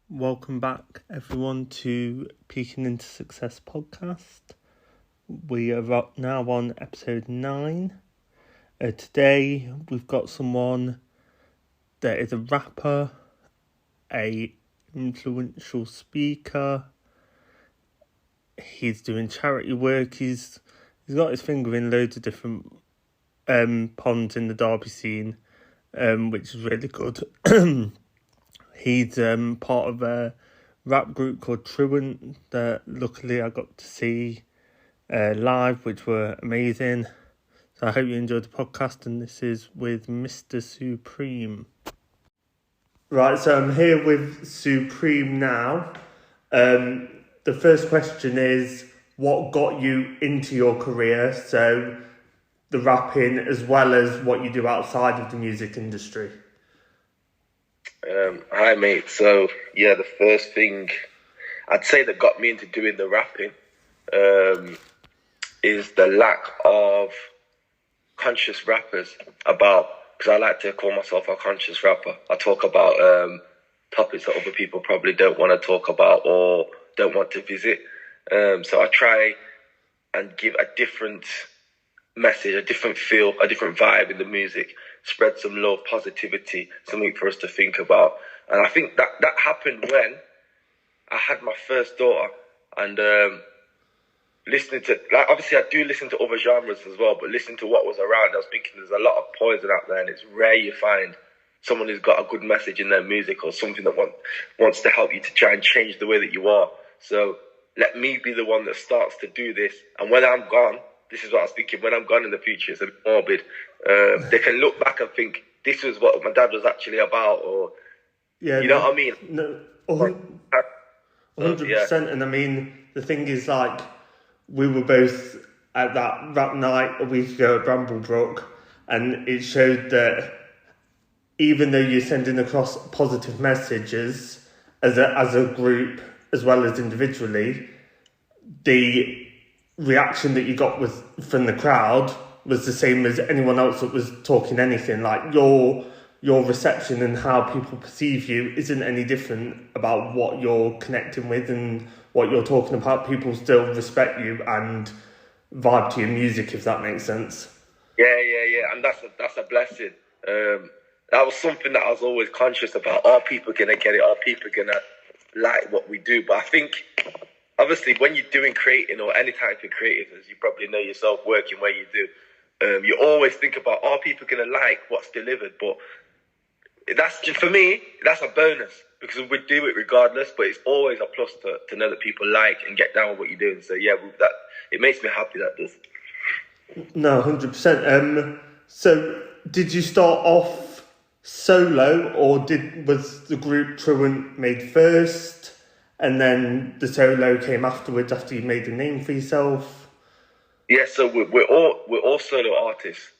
Welcome back, everyone, to Peeking into Success podcast. We are now on episode 9. Today, we've got someone that is a rapper, a influential speaker. He's doing charity work. He's got his finger in loads of different ponds in the Derby scene, which is really good. He's part of a rap group called Truent that luckily I got to see live, which were amazing. So I hope you enjoyed the podcast, and this is with Mr. Supreme. Right, so I'm here with Supreme now. The first question is, what got you into your career? So the rapping as well as what you do outside of the music industry. Hi mate, so yeah, the first thing I'd say that got me into doing the rapping is the lack of conscious rappers because I like to call myself a conscious rapper. I talk about topics that other people probably don't want to talk about or don't want to visit. So I try and give a different message, a different feel, a different vibe in the music, spread some love, positivity, something for us to think about. And I think that happened when I had my first daughter, and listening to, like, obviously I do listen to other genres as well, but listening to what was around, I was thinking there's a lot of poison out there, and it's rare you find someone who's got a good message in their music or something that wants to help you to try and change the way that you are. So let me be the one that starts to do this, and when I'm gone, this is what I was thinking, when I'm gone in the future, it's a bit morbid. They can look back and think, this was what my dad was actually about, or, Yeah, you know what I mean? No, 100%. And I mean, the thing is, like, we were both at that rap night a week ago at Bramblebrook, and it showed that even though you're sending across positive messages as a group as well as individually, the reaction that you got from the crowd was the same as anyone else that was talking anything. Like, your reception and how people perceive you isn't any different about what you're connecting with and what you're talking about. People still respect you and vibe to your music, if that makes sense. Yeah, and that's a blessing. That was something that I was always conscious about. Are people gonna get it? Are people gonna like what we do? But I think, obviously, when you're doing creating or any type of creative, as you probably know yourself, working where you do, you always think about, are people going to like what's delivered? But that's just, for me, that's a bonus, because we do it regardless, but it's always a plus to know that people like and get down with what you're doing. So yeah, that it makes me happy, that does. No, 100%. So did you start off solo, or was the group Truent made first, and then the solo came afterwards after you made a name for yourself? Yeah, so we're all solo artists,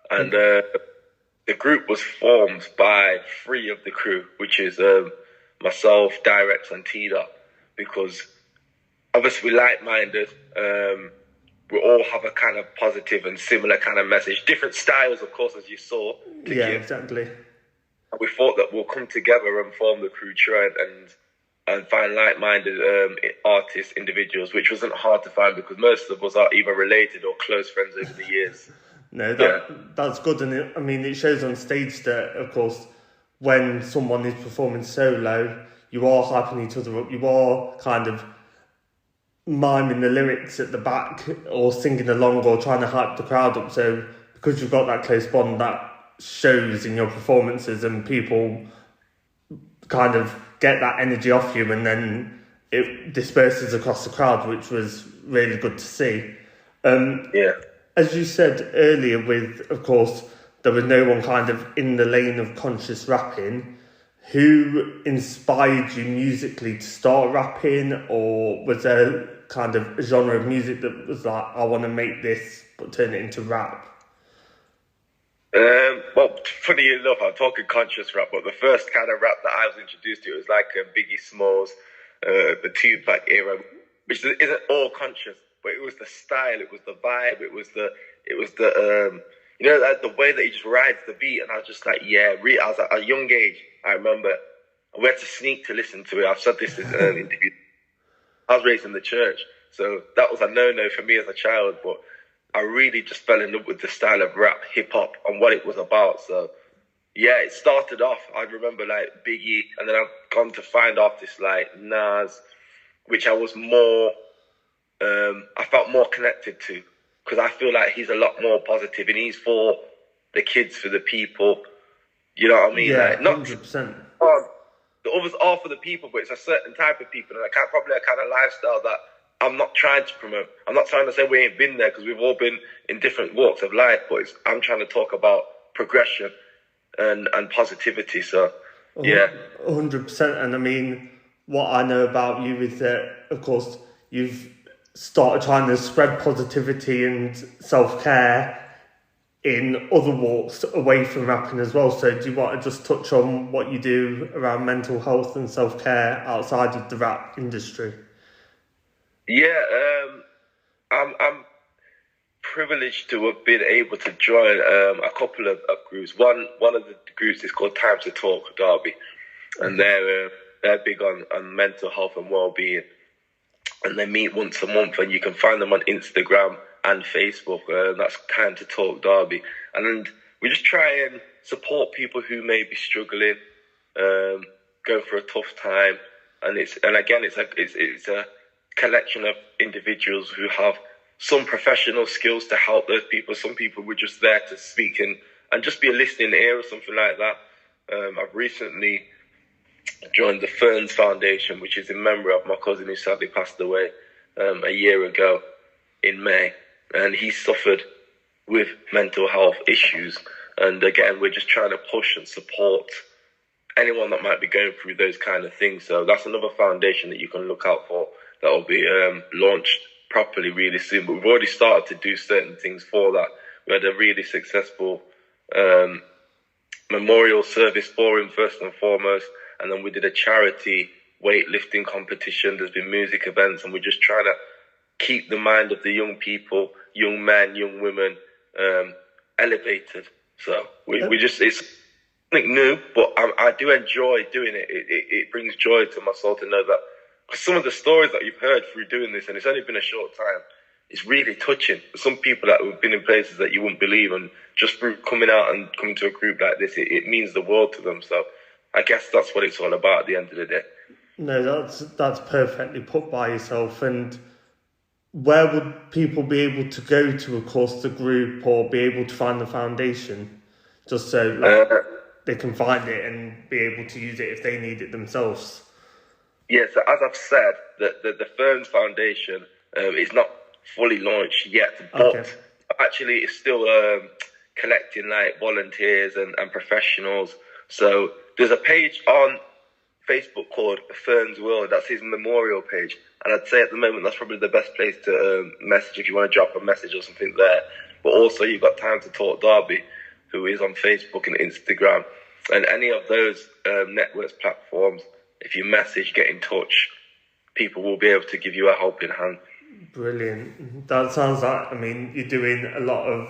and the group was formed by 3 of the crew, which is myself, Direct, and T-Dot, because obviously we're like-minded. We all have a kind of positive and similar kind of message, different styles, of course, as you saw. Yeah, exactly. And we thought that we'll come together and form the crew Truent and find like-minded artists, individuals, which wasn't hard to find because most of us are either related or close friends over the years. No, that's good. And it shows on stage that, of course, when someone is performing solo, you are hyping each other up. You are kind of miming the lyrics at the back or singing along or trying to hype the crowd up. So because you've got that close bond, that shows in your performances, and people kind of get that energy off you, and then it disperses across the crowd, which was really good to see. As you said earlier, of course, there was no one kind of in the lane of conscious rapping. Who inspired you musically to start rapping, or was there kind of a genre of music that was like, I want to make this but turn it into rap? Well, funny enough, I'm talking conscious rap, but the first kind of rap that I was introduced to was like Biggie Smalls, the Tupac era, which isn't all conscious, but it was the style, it was the vibe, it was the you know, like the way that he just rides the beat, and I was just like, yeah, I was at a young age, I remember we had to sneak to listen to it. I've said this in an interview. I was raised in the church, so that was a no-no for me as a child, but I really just fell in love with the style of rap, hip-hop, and what it was about. So, yeah, it started off, I remember, like, Biggie, and then I've gone to find artists like Nas, which I was more, I felt more connected to, because I feel like he's a lot more positive, and he's for the kids, for the people, you know what I mean? Yeah, like, not 100%. The others are for the people, but it's a certain type of people, and probably a kind of lifestyle that I'm not trying to promote. I'm not trying to say we ain't been there, because we've all been in different walks of life, but I'm trying to talk about progression and positivity. So, yeah. 100%. And I mean, what I know about you is that, of course, you've started trying to spread positivity and self-care in other walks away from rapping as well. So do you want to just touch on what you do around mental health and self-care outside of the rap industry? Yeah, I'm privileged to have been able to join a couple of groups. One of the groups is called Time to Talk Derby, and they're big on mental health and well-being, and they meet once a month, and you can find them on Instagram and Facebook. That's Time to Talk Derby, and we just try and support people who may be struggling, go through a tough time, and it's a collection of individuals who have some professional skills to help those people. Some people were just there to speak and just be a listening ear or something like that. I've recently joined the Ferns Foundation, which is in memory of my cousin who sadly passed away a year ago in May. And he suffered with mental health issues. And again, we're just trying to push and support anyone that might be going through those kind of things. So that's another foundation that you can look out for that will be launched properly really soon. But we've already started to do certain things for that. We had a really successful memorial service for him, first and foremost. And then we did a charity weightlifting competition. There's been music events, and we're just trying to keep the mind of the young people, young men, young women, elevated. So we just, it's something new, but I do enjoy doing it. It brings joy to my soul to know that some of the stories that you've heard through doing this, and it's only been a short time, it's really touching. Some people that have been in places that you wouldn't believe, and just through coming out and coming to a group like this, it means the world to them. So I guess that's what it's all about at the end of the day. No, that's perfectly put by yourself. And where would people be able to go to, of course, the group, or be able to find the foundation, just so they can find it and be able to use it if they need it themselves? Yeah, so as I've said, the Ferns Foundation is not fully launched yet, but actually it's still collecting like volunteers and professionals. So there's a page on Facebook called Ferns World. That's his memorial page. And I'd say at the moment that's probably the best place to message if you want to drop a message or something there. But also you've got Time to Talk Derby, who is on Facebook and Instagram. And any of those networks, platforms, if you message, get in touch, people will be able to give you a helping hand. Brilliant. That sounds like, I mean, you're doing a lot of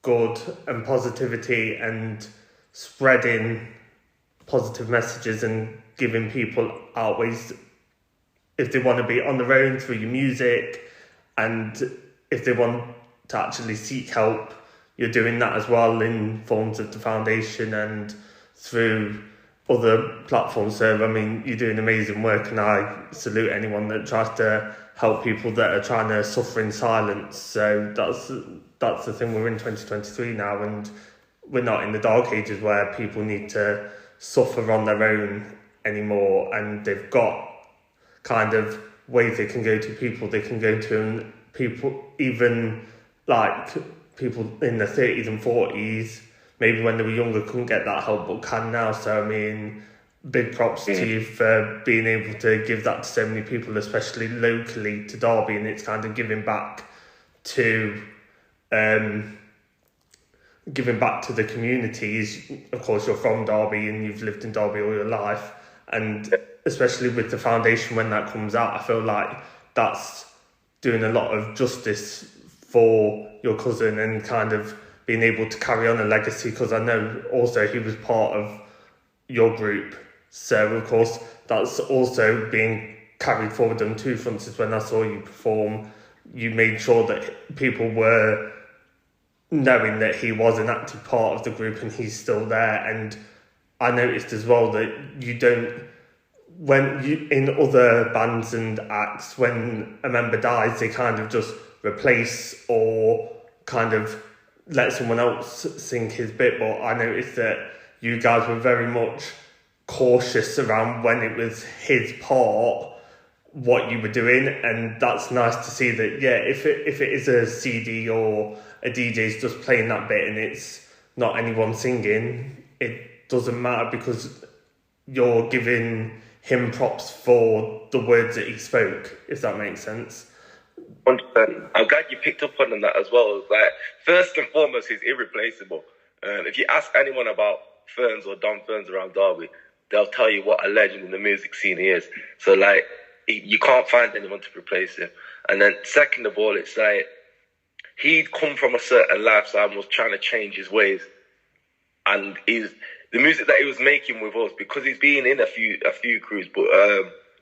good and positivity and spreading positive messages and giving people out ways if they want to be on their own through your music, and if they want to actually seek help, you're doing that as well in forms of the foundation and through other platforms. So, I mean, you're doing amazing work, and I salute anyone that tries to help people that are trying to suffer in silence. So that's the thing. We're in 2023 now, and we're not in the dark ages where people need to suffer on their own anymore, and they've got kind of ways they can go to, people they can go to, and people, even like people in their 30s and 40s, maybe when they were younger couldn't get that help but can now. So I mean, big props to you for being able to give that to so many people, especially locally to Derby, and it's kind of giving back to the communities. Of course, you're from Derby and you've lived in Derby all your life, and especially with the foundation, when that comes out, I feel like that's doing a lot of justice for your cousin and kind of being able to carry on a legacy, because I know also he was part of your group So, of course, that's also being carried forward on two fronts. Is when I saw you perform, you made sure that people were knowing that he was an active part of the group and he's still there. And I noticed as well that you don't, when you, in other bands and acts, when a member dies, they kind of just replace or kind of let someone else sing his bit. But I noticed that you guys were very much cautious around when it was his part, what you were doing, and that's nice to see that. Yeah, if it is a CD or a DJ's just playing that bit and it's not anyone singing, it doesn't matter because you're giving him props for the words that he spoke, if that makes sense. 100%. I'm glad you picked up on that as well. Like, first and foremost, he's irreplaceable. If you ask anyone about Ferns or Don Ferns around Derby, they'll tell you what a legend in the music scene he is. So, like, you can't find anyone to replace him. And then, second of all, it's like, he'd come from a certain lifestyle and was trying to change his ways. And the music that he was making with us, because he's been in a few crews, but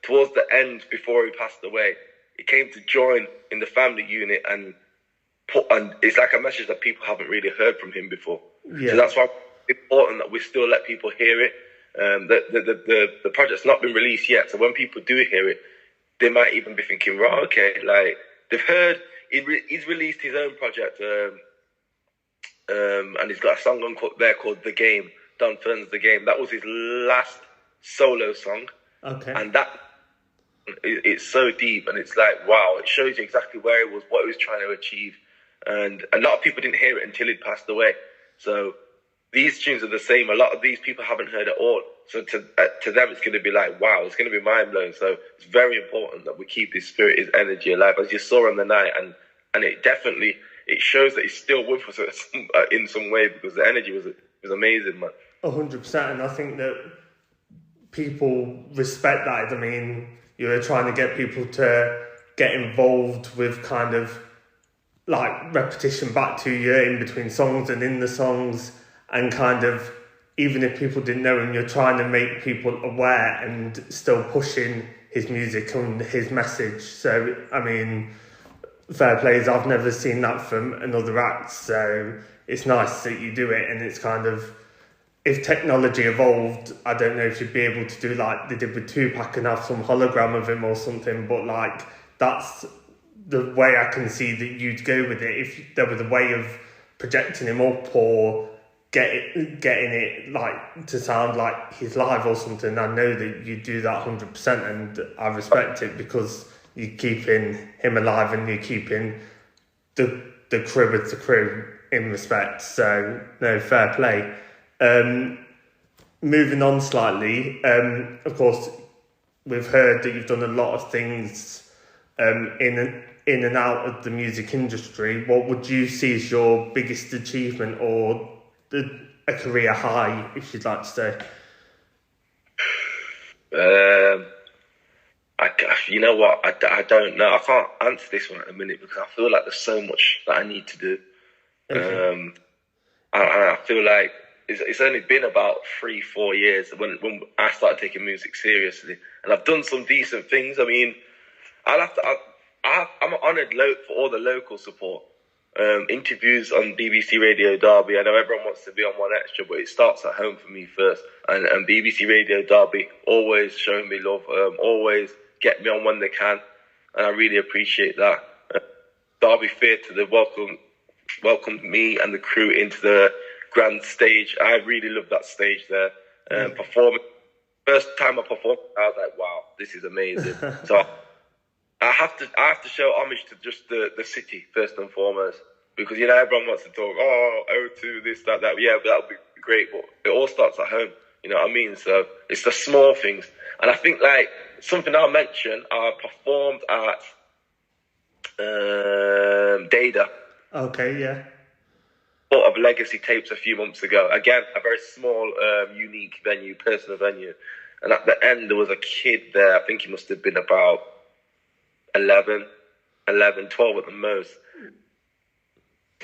towards the end, before he passed away, he came to join in the family unit and it's like a message that people haven't really heard from him before. Yeah. So that's why it's important that we still let people hear it. The project's not been released yet, so when people do hear it, they might even be thinking, right, okay, like they've heard he's released his own project, and he's got a song on there called "The Game." Don Ferns' "The Game." That was his last solo song, okay, and that it's so deep, and it's like, wow, it shows you exactly where he was, what he was trying to achieve, and a lot of people didn't hear it until he'd passed away. So these tunes are the same. A lot of these people haven't heard it all. So to them, it's going to be like, wow, it's going to be mind-blowing. So it's very important that we keep his spirit, his energy alive, as you saw on the night. And it definitely, it shows that he's still with us in some way, because the energy was amazing, man. 100%. And I think that people respect that. I mean, you're trying to get people to get involved with kind of like repetition back to you in between songs and in the songs, and kind of, even if people didn't know him, you're trying to make people aware and still pushing his music and his message. So, I mean, fair plays, I've never seen that from another act, so it's nice that you do it. And it's kind of, if technology evolved, I don't know if you'd be able to do like they did with Tupac and have some hologram of him or something, but like that's the way I can see that you'd go with it. If there was a way of projecting him up or getting it like to sound like he's live or something, I know that you do that 100%, and I respect it because you're keeping him alive and you're keeping the crew as the crew in respect. So no, fair play. Moving on slightly, of course, we've heard that you've done a lot of things in and out of the music industry. What would you see as your biggest achievement or a career high, if you'd like to say? You know what? I don't know. I can't answer this one at the minute because I feel like there's so much that I need to do. Okay. And I feel like it's only been about 3-4 years when I started taking music seriously, and I've done some decent things. I mean, I'm honoured for all the local support. Interviews on BBC Radio Derby. I know everyone wants to be on One Extra, but it starts at home for me first. And BBC Radio Derby always showing me love, always get me on when they can, and I really appreciate that. Derby Theatre, they welcomed me and the crew into the grand stage. I really love that stage there. Performing, first time I performed, I was like, wow, this is amazing. So I have to show homage to just the city first and foremost, because you know everyone wants to talk, O2, this, that. Yeah, that would be great, but it all starts at home. You know what I mean? So it's the small things, and I think like something I'll mention. I performed at Dada. Okay, yeah. Of Legacy Tapes a few months ago. Again, a very small, unique venue, personal venue, and at the end there was a kid there. I think he must have been about 11, 12 at the most.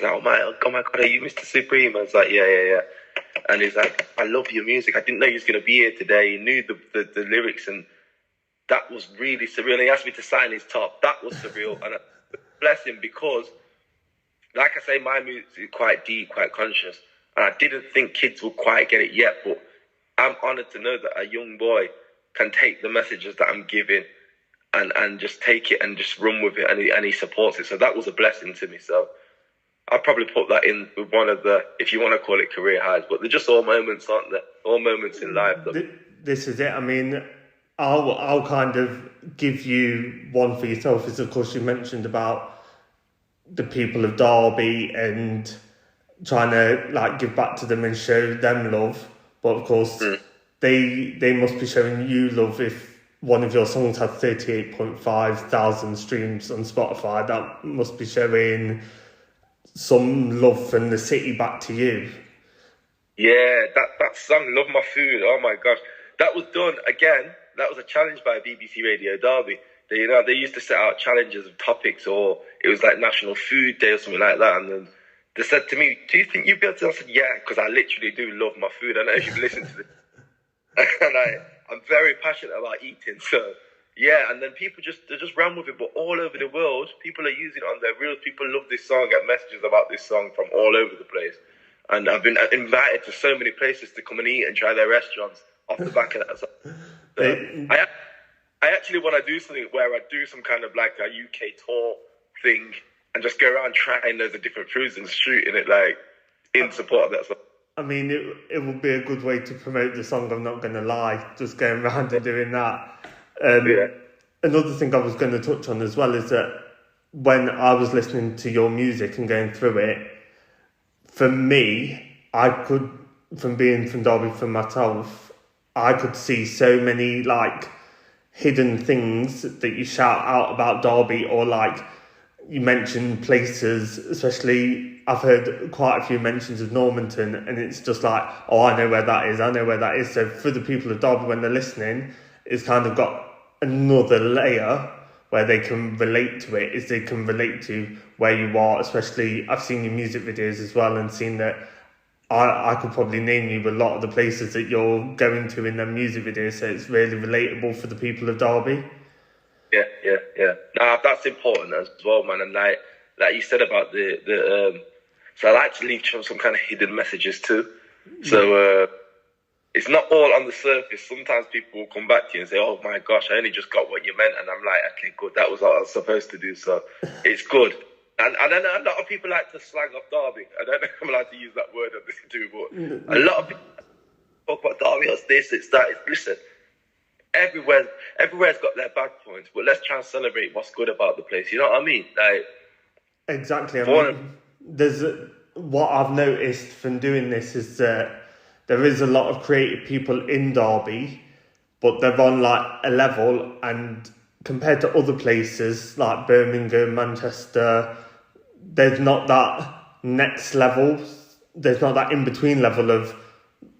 Oh my God, are you Mr. Supreme? I was like, yeah. And he's like, I love your music. I didn't know he was going to be here today. He knew the lyrics, and that was really surreal. And he asked me to sign his top. That was surreal. And I bless him, because, like I say, my music is quite deep, quite conscious. And I didn't think kids would quite get it yet. But I'm honoured to know that a young boy can take the messages that I'm giving and just take it and just run with it. And he supports it. So that was a blessing to me. So I'd probably put that in with one of the, if you want to call it career highs, but they're just all moments, aren't they? All moments in life. This is it. I mean, I'll kind of give you one for yourself. Is of course you mentioned about the people of Derby and trying to like give back to them and show them love, but of course they must be showing you love if one of your songs had 38.5 thousand streams on Spotify. That must be showing some love from the city back to you. Yeah, that song, Love My Food, oh my gosh. That was done, again, that was a challenge by BBC Radio Derby. They used to set out challenges of topics, or it was like National Food Day or something like that, and then they said to me, do you think you'd be able to? I said, yeah, because I literally do love my food. I know if you've listened to this. And I'm very passionate about eating, so yeah, and then they just ran with it, but all over the world, people are using it on their reels. People love this song, get messages about this song from all over the place. And I've been invited to so many places to come and eat and try their restaurants off the back of that song. So I actually want to do something where I do some kind of like a UK tour thing and just go around trying loads of different foods and shooting it like in support of that song. I mean, it would be a good way to promote the song, I'm not going to lie, just going around and doing that. Another thing I was going to touch on as well is that when I was listening to your music and going through it, for me, I could, from being from Derby for myself, I could see so many like hidden things that you shout out about Derby, or like you mentioned places, especially I've heard quite a few mentions of Normanton, and it's just like, oh, I know where that is, I know where that is. So for the people of Derby, when they're listening, it's kind of got another layer where they can relate to it, is they can relate to where you are. Especially I've seen your music videos as well and seen that I could probably name you a lot of the places that you're going to in them music videos, so it's really relatable for the people of Derby. Yeah. Nah, that's important as well, man. And like you said about the so I like to leave some kind of hidden messages too. So it's not all on the surface. Sometimes people will come back to you and say, oh my gosh, I only just got what you meant. And I'm like, okay, good. That was what I was supposed to do. So it's good. And then a lot of people like to slang off Derby. I don't know if I'm allowed to use that word on this too, but a lot of people talk about Derby, it's this, it's that. Listen, everywhere's got their bad points, but let's try and celebrate what's good about the place. You know what I mean? Like, exactly. I mean, what I've noticed from doing this is that there is a lot of creative people in Derby, but they're on like a level, and compared to other places like Birmingham, Manchester, there's not that next level. There's not that in-between level of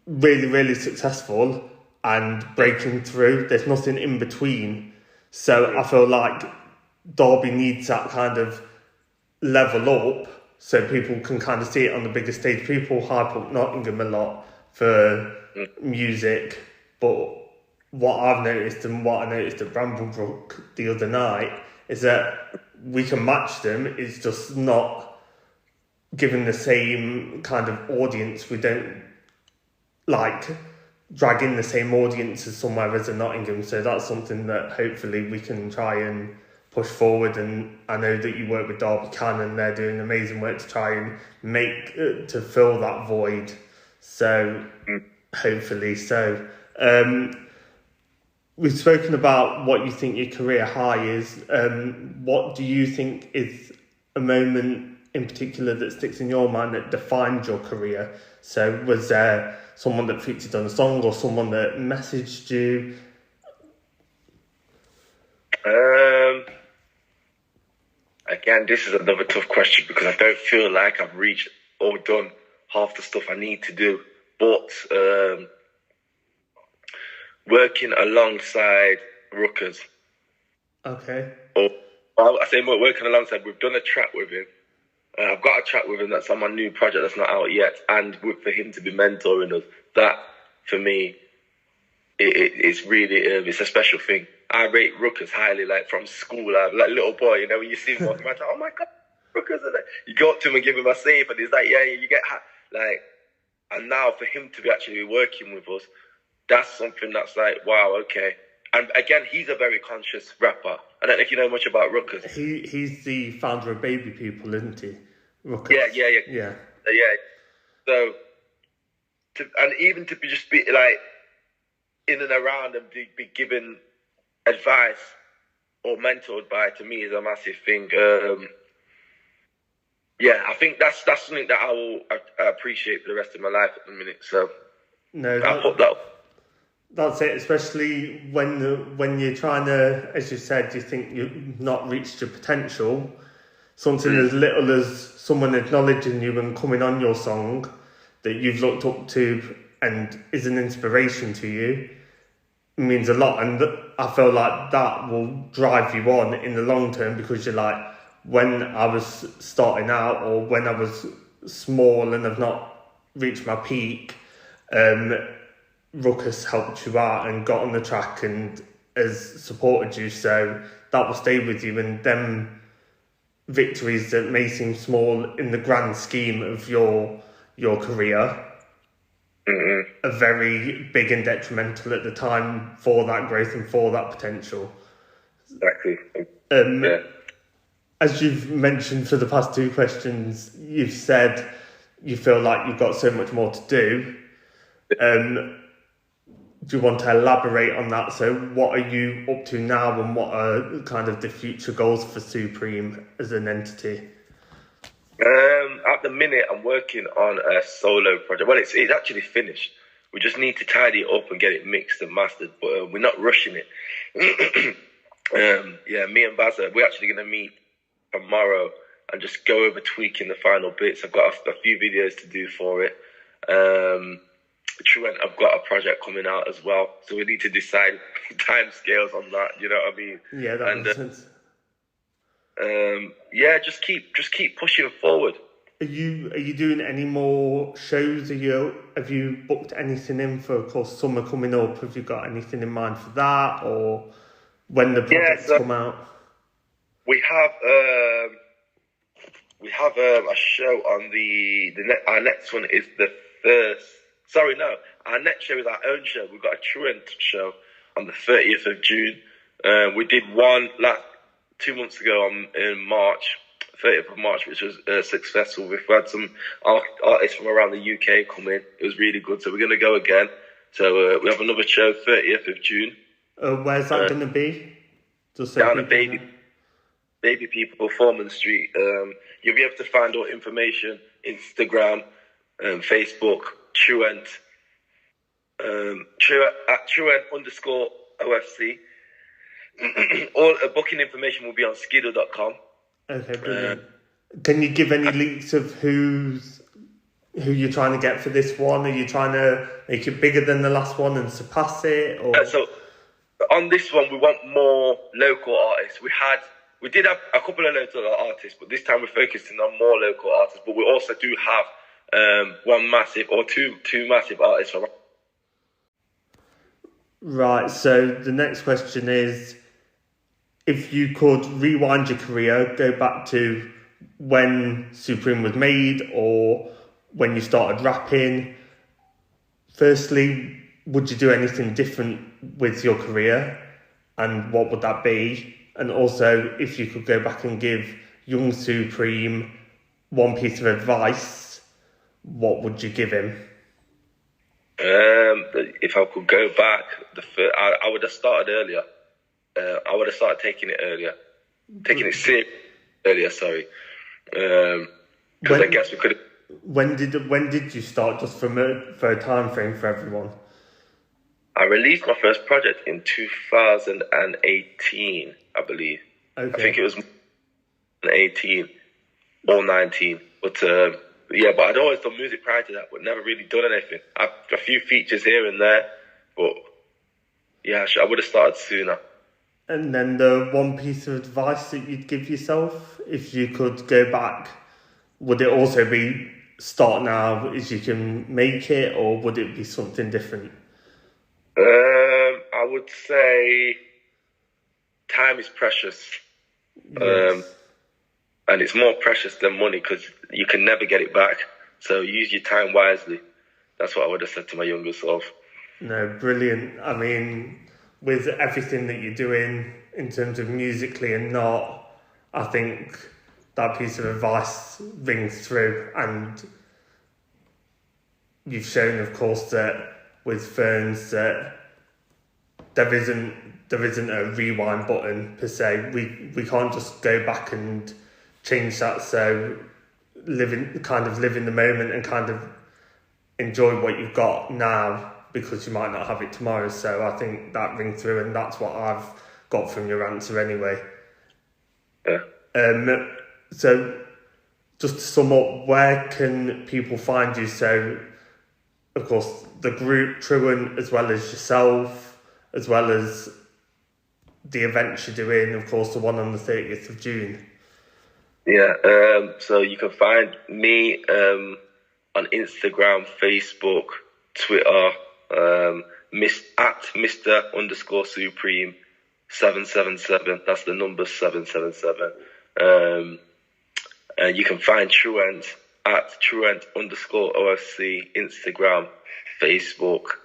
really, really successful and breaking through. There's nothing in between. So I feel like Derby needs that kind of level up so people can kind of see it on the bigger stage. People hype up Nottingham a lot for music, but what I've noticed and what I noticed at Bramblebrook the other night is that we can match them. It's just not given the same kind of audience. We don't like drag in the same audience as somewhere as a Nottingham. So that's something that hopefully we can try and push forward. And I know that you work with Derby Can, and they're doing amazing work to try and make to fill that void. So hopefully so. We've spoken about what you think your career high is. What do you think is a moment in particular that sticks in your mind that defined your career? So was there someone that featured on a song or someone that messaged you? Again, this is another tough question because I don't feel like I've reached or done half the stuff I need to do. But working alongside Ruckers. Okay. Or I say working alongside, we've done a track with him. I've got a track with him that's on my new project that's not out yet, and for him to be mentoring us, that for me, it's really it's a special thing. I rate Ruckus highly, like from school, like little boy, you know, when you see him walking around, oh my god, Ruckus, and you go up to him and give him a safe, and he's like, yeah, you get like, and now for him to be actually working with us, that's something that's like, wow, okay. And again, he's a very conscious rapper. I don't know if you know much about Ruckus. He's the founder of Baby People, isn't he? Ruckus. Yeah. So, and even to just be like in and around and be given advice or mentored by, to me, is a massive thing. I think that's something that I will appreciate for the rest of my life at the minute. So, I'll put that up. That's it, especially when you're trying to, as you said, you think you've not reached your potential. Something as little as someone acknowledging you and coming on your song that you've looked up to and is an inspiration to you means a lot. And I feel like that will drive you on in the long term, because you're like, when I was starting out or when I was small and have not reached my peak, Ruckus helped you out and got on the track and has supported you, so that will stay with you. And them victories that may seem small in the grand scheme of your career are very big and detrimental at the time for that growth and for that potential. Exactly. As you've mentioned for the past two questions, you've said you feel like you've got so much more to do. Do you want to elaborate on that? So what are you up to now, and what are kind of the future goals for Supreme as an entity? At the minute, I'm working on a solo project. Well, it's actually finished. We just need to tidy it up and get it mixed and mastered, but we're not rushing it. Me and Baz, we're actually going to meet tomorrow and just go over tweaking the final bits. I've got a few videos to do for it. Truent, I've got a project coming out as well, so we need to decide time scales on that. You know what I mean? Yeah, that makes sense. Just keep pushing forward. Are you doing any more shows? Have you booked anything in for, of course, summer coming up? Have you got anything in mind for that, or when the projects come out? We have a show on our next one is the first. Sorry, no. Our next show is our own show. We've got a Truent show on the 30th of June. We did one 2 months ago in March, 30th of March, which was successful. We've had some artists from around the UK come in. It was really good. So we're going to go again. So we have another show, 30th of June. Where's that going to be? Down at Baby People, Foreman Street. You'll be able to find all information, Instagram, Facebook, Truent, at Truent_OFC. All booking information will be on skiddle.com. Okay, brilliant. Can you give any links of who you're trying to get for this one? Are you trying to make it bigger than the last one and surpass it? Or? So on this one, we want more local artists. We did have a couple of local artists, but this time we're focusing on more local artists. But we also do have one massive or two massive artists from. Right, so the next question is, if you could rewind your career, go back to when Supreme was made or when you started rapping, firstly, would you do anything different with your career, and what would that be? And also, if you could go back and give young Supreme one piece of advice, what would you give him? If I could go back, I would have started earlier. I would have started taking it serious earlier. Sorry, because I guess we could. When did you start? Just for a time frame for everyone. I released my first project in 2018, I believe. Okay. I think it was 18 or 19, but. But I'd always done music prior to that, but never really done anything. I've a few features here and there, but I would have started sooner. And then the one piece of advice that you'd give yourself, if you could go back would it also be start now as you can make it, or would it be something different? I would say time is precious. Yes. And it's more precious than money because you can never get it back. So use your time wisely. That's what I would have said to my younger self. No, brilliant. I mean, with everything that you're doing in terms of musically and not, I think that piece of advice rings through. And you've shown, of course, that with Ferns that there isn't a rewind button per se. We can't just go back and change that. So live in the moment and kind of enjoy what you've got now, because you might not have it tomorrow. So I think that rings through, and that's what I've got from your answer anyway. Yeah. So just to sum up, where can people find you? So, of course, the group Truent, as well as yourself, as well as the events you're doing, of course, the one on the 30th of June. Yeah, so you can find me on Instagram, Facebook, Twitter, at Mr_Supreme 777. That's the number 777. And you can find Truent at Truent_OFC, Instagram, Facebook.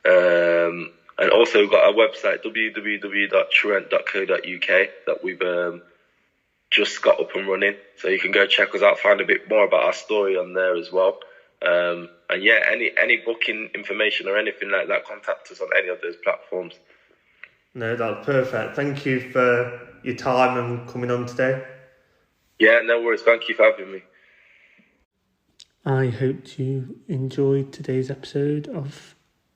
And also we've got our website, www.truent.co.uk, that we've just got up and running. So you can go check us out, find a bit more about our story on there as well. And yeah, any booking information or anything like that, contact us on any of those platforms. No, that's perfect. Thank you for your time and coming on today. Yeah, no worries. Thank you for having me. I hope you enjoyed today's episode of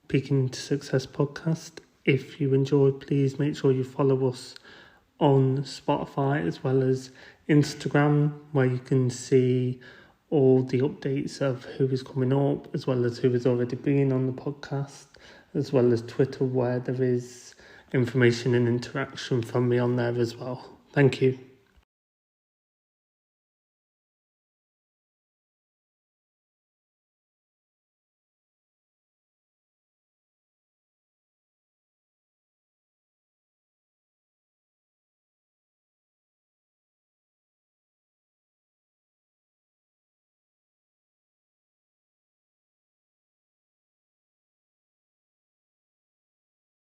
Peaking to Success podcast. If you enjoyed, please make sure you follow us on Spotify as well as Instagram, where you can see all the updates of who is coming up, as well as who has already been on the podcast, as well as Twitter, where there is information and interaction from me on there as well. Thank you.